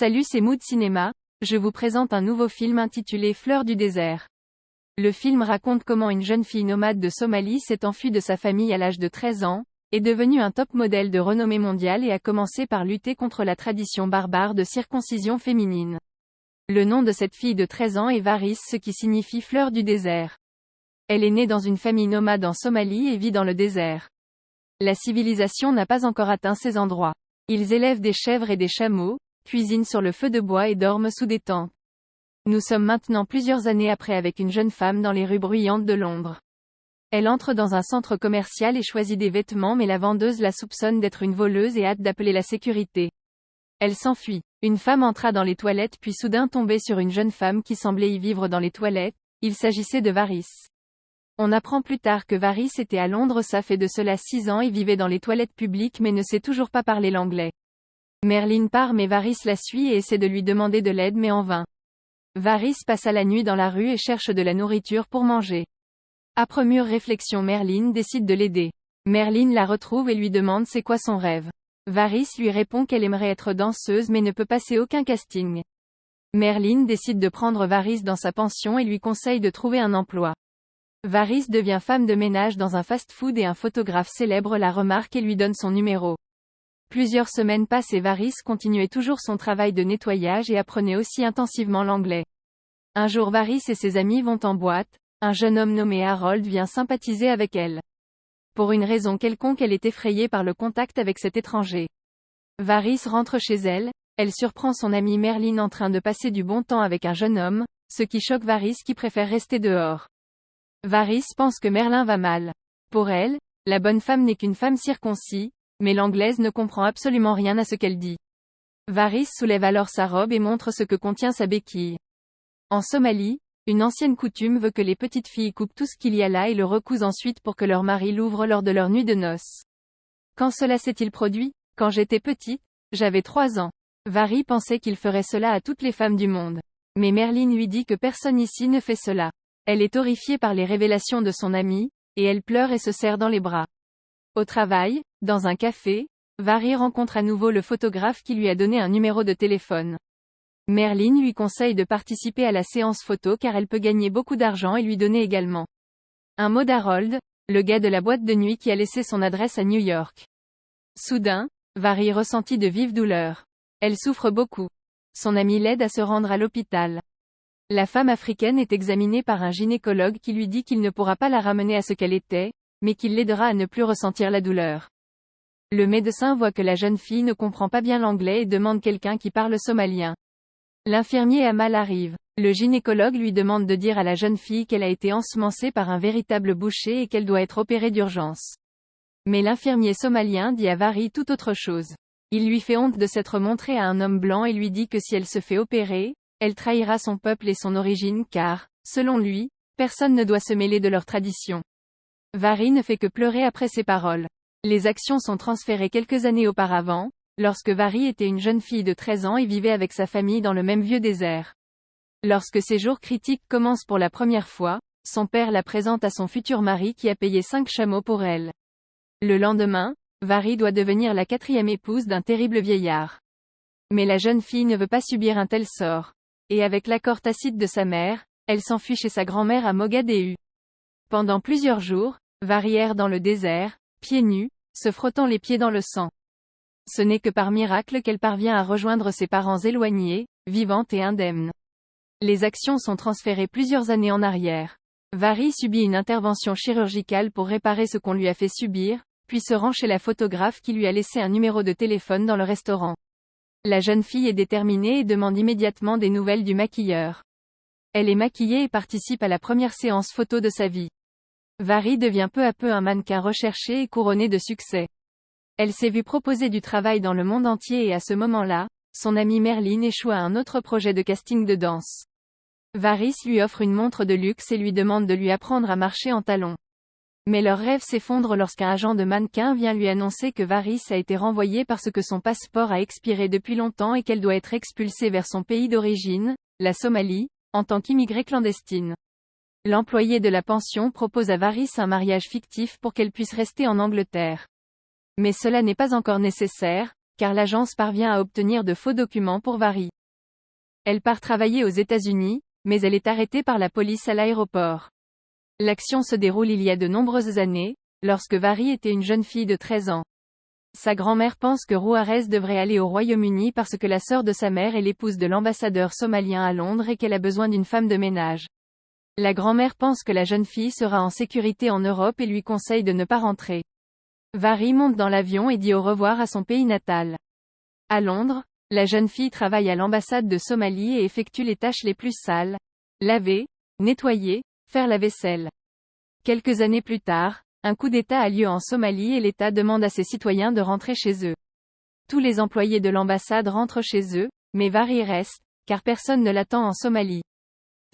Salut, c'est Mood Cinéma, je vous présente un nouveau film intitulé Fleurs du désert. Le film raconte comment une jeune fille nomade de Somalie s'est enfuie de sa famille à l'âge de 13 ans, est devenue un top modèle de renommée mondiale et a commencé par lutter contre la tradition barbare de circoncision féminine. Le nom de cette fille de 13 ans est Varis, ce qui signifie fleur du désert. Elle est née dans une famille nomade en Somalie et vit dans le désert. La civilisation n'a pas encore atteint ces endroits. Ils élèvent des chèvres et des chameaux, cuisinent sur le feu de bois et dorment sous des tentes. Nous sommes maintenant plusieurs années après avec une jeune femme dans les rues bruyantes de Londres. Elle entre dans un centre commercial et choisit des vêtements, mais la vendeuse la soupçonne d'être une voleuse et hâte d'appeler la sécurité. Elle s'enfuit. Une femme entra dans les toilettes puis soudain tombait sur une jeune femme qui semblait y vivre dans les toilettes. Il s'agissait de Varis. On apprend plus tard que Varis était à Londres, ça fait de cela 6 ans, et vivait dans les toilettes publiques mais ne sait toujours pas parler l'anglais. Merlin part mais Varis la suit et essaie de lui demander de l'aide mais en vain. Varis passa la nuit dans la rue et cherche de la nourriture pour manger. Après mûre réflexion, Merlin décide de l'aider. Merlin la retrouve et lui demande c'est quoi son rêve. Varis lui répond qu'elle aimerait être danseuse mais ne peut passer aucun casting. Merlin décide de prendre Varis dans sa pension et lui conseille de trouver un emploi. Varis devient femme de ménage dans un fast-food et un photographe célèbre la remarque et lui donne son numéro. Plusieurs semaines passent et Varis continuait toujours son travail de nettoyage et apprenait aussi intensivement l'anglais. Un jour, Varis et ses amis vont en boîte. Un jeune homme nommé Harold vient sympathiser avec elle. Pour une raison quelconque, elle est effrayée par le contact avec cet étranger. Varis rentre chez elle. Elle surprend son amie Merlin en train de passer du bon temps avec un jeune homme, ce qui choque Varis qui préfère rester dehors. Varis pense que Merlin va mal. Pour elle, la bonne femme n'est qu'une femme circoncis, mais l'anglaise ne comprend absolument rien à ce qu'elle dit. Varis soulève alors sa robe et montre ce que contient sa béquille. En Somalie, une ancienne coutume veut que les petites filles coupent tout ce qu'il y a là et le recousent ensuite pour que leur mari l'ouvre lors de leur nuit de noces. Quand cela s'est-il produit? Quand j'étais petite, j'avais 3 ans. Varis pensait qu'il ferait cela à toutes les femmes du monde. Mais Merlin lui dit que personne ici ne fait cela. Elle est horrifiée par les révélations de son amie, et elle pleure et se serre dans les bras. Au travail, dans un café, Varis rencontre à nouveau le photographe qui lui a donné un numéro de téléphone. Merlin lui conseille de participer à la séance photo car elle peut gagner beaucoup d'argent et lui donner également un mot d'Harold, le gars de la boîte de nuit qui a laissé son adresse à New York. Soudain, Varis ressentit de vives douleurs. Elle souffre beaucoup. Son ami l'aide à se rendre à l'hôpital. La femme africaine est examinée par un gynécologue qui lui dit qu'il ne pourra pas la ramener à ce qu'elle était, mais qu'il l'aidera à ne plus ressentir la douleur. Le médecin voit que la jeune fille ne comprend pas bien l'anglais et demande quelqu'un qui parle somalien. L'infirmier Amal arrive. Le gynécologue lui demande de dire à la jeune fille qu'elle a été ensemencée par un véritable boucher et qu'elle doit être opérée d'urgence. Mais l'infirmier somalien dit à Varis tout autre chose. Il lui fait honte de s'être montré à un homme blanc et lui dit que si elle se fait opérer, elle trahira son peuple et son origine car, selon lui, personne ne doit se mêler de leur tradition. Varis ne fait que pleurer après ces paroles. Les actions sont transférées quelques années auparavant, lorsque Varis était une jeune fille de 13 ans et vivait avec sa famille dans le même vieux désert. Lorsque ces jours critiques commencent pour la première fois, son père la présente à son futur mari qui a payé 5 chameaux pour elle. Le lendemain, Varis doit devenir la 4e épouse d'un terrible vieillard. Mais la jeune fille ne veut pas subir un tel sort. Et avec l'accord tacite de sa mère, elle s'enfuit chez sa grand-mère à Mogadéu. Pendant plusieurs jours, Varis erre dans le désert, pieds nus, se frottant les pieds dans le sang. Ce n'est que par miracle qu'elle parvient à rejoindre ses parents éloignés, vivante et indemne. Les actions sont transférées plusieurs années en arrière. Varis subit une intervention chirurgicale pour réparer ce qu'on lui a fait subir, puis se rend chez la photographe qui lui a laissé un numéro de téléphone dans le restaurant. La jeune fille est déterminée et demande immédiatement des nouvelles du maquilleur. Elle est maquillée et participe à la première séance photo de sa vie. Varis devient peu à peu un mannequin recherché et couronné de succès. Elle s'est vue proposer du travail dans le monde entier et à ce moment-là, son amie Merlin échoue à un autre projet de casting de danse. Varis lui offre une montre de luxe et lui demande de lui apprendre à marcher en talons. Mais leur rêve s'effondre lorsqu'un agent de mannequin vient lui annoncer que Varis a été renvoyée parce que son passeport a expiré depuis longtemps et qu'elle doit être expulsée vers son pays d'origine, la Somalie, en tant qu'immigrée clandestine. L'employé de la pension propose à Varis un mariage fictif pour qu'elle puisse rester en Angleterre. Mais cela n'est pas encore nécessaire, car l'agence parvient à obtenir de faux documents pour Vari. Elle part travailler aux États-Unis, mais elle est arrêtée par la police à l'aéroport. L'action se déroule il y a de nombreuses années, lorsque Vari était une jeune fille de 13 ans. Sa grand-mère pense que Juarez devrait aller au Royaume-Uni parce que la sœur de sa mère est l'épouse de l'ambassadeur somalien à Londres et qu'elle a besoin d'une femme de ménage. La grand-mère pense que la jeune fille sera en sécurité en Europe et lui conseille de ne pas rentrer. Vari monte dans l'avion et dit au revoir à son pays natal. À Londres, la jeune fille travaille à l'ambassade de Somalie et effectue les tâches les plus sales. Laver, nettoyer, faire la vaisselle. Quelques années plus tard, un coup d'État a lieu en Somalie et l'État demande à ses citoyens de rentrer chez eux. Tous les employés de l'ambassade rentrent chez eux, mais Vari reste, car personne ne l'attend en Somalie.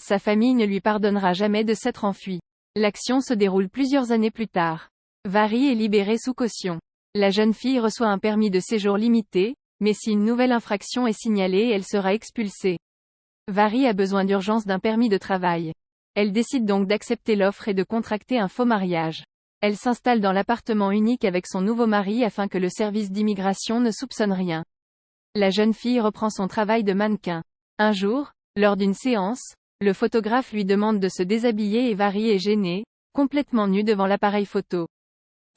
Sa famille ne lui pardonnera jamais de s'être enfuie. L'action se déroule plusieurs années plus tard. Vari est libérée sous caution. La jeune fille reçoit un permis de séjour limité, mais si une nouvelle infraction est signalée, elle sera expulsée. Vari a besoin d'urgence d'un permis de travail. Elle décide donc d'accepter l'offre et de contracter un faux mariage. Elle s'installe dans l'appartement unique avec son nouveau mari afin que le service d'immigration ne soupçonne rien. La jeune fille reprend son travail de mannequin. Un jour, lors d'une séance, le photographe lui demande de se déshabiller et Vari est gênée, complètement nue devant l'appareil photo.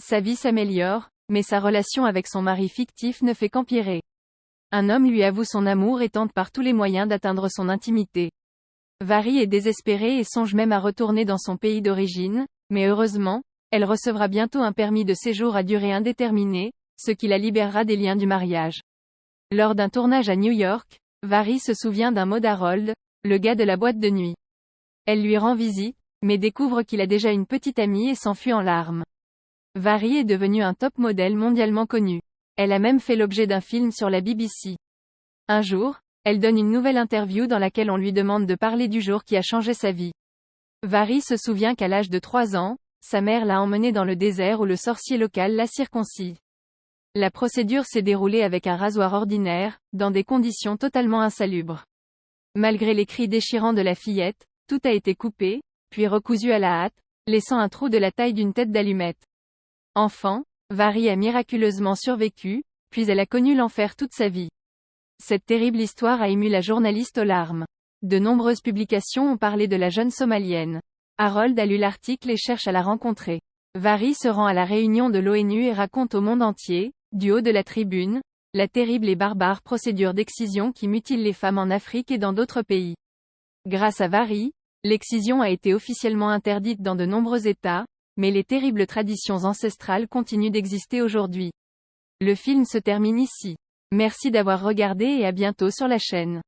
Sa vie s'améliore, mais sa relation avec son mari fictif ne fait qu'empirer. Un homme lui avoue son amour et tente par tous les moyens d'atteindre son intimité. Vari est désespérée et songe même à retourner dans son pays d'origine, mais heureusement, elle recevra bientôt un permis de séjour à durée indéterminée, ce qui la libérera des liens du mariage. Lors d'un tournage à New York, Vari se souvient d'un mot d'Harold, le gars de la boîte de nuit. Elle lui rend visite, mais découvre qu'il a déjà une petite amie et s'enfuit en larmes. Vari est devenue un top modèle mondialement connu. Elle a même fait l'objet d'un film sur la BBC. Un jour, elle donne une nouvelle interview dans laquelle on lui demande de parler du jour qui a changé sa vie. Vari se souvient qu'à l'âge de 3 ans, sa mère l'a emmenée dans le désert où le sorcier local l'a circoncis. La procédure s'est déroulée avec un rasoir ordinaire, dans des conditions totalement insalubres. Malgré les cris déchirants de la fillette, tout a été coupé, puis recousu à la hâte, laissant un trou de la taille d'une tête d'allumette. Enfant, Vari a miraculeusement survécu, puis elle a connu l'enfer toute sa vie. Cette terrible histoire a ému la journaliste aux larmes. De nombreuses publications ont parlé de la jeune Somalienne. Harold a lu l'article et cherche à la rencontrer. Vari se rend à la réunion de l'ONU et raconte au monde entier, du haut de la tribune, la terrible et barbare procédure d'excision qui mutile les femmes en Afrique et dans d'autres pays. Grâce à Vari, l'excision a été officiellement interdite dans de nombreux États, mais les terribles traditions ancestrales continuent d'exister aujourd'hui. Le film se termine ici. Merci d'avoir regardé et à bientôt sur la chaîne.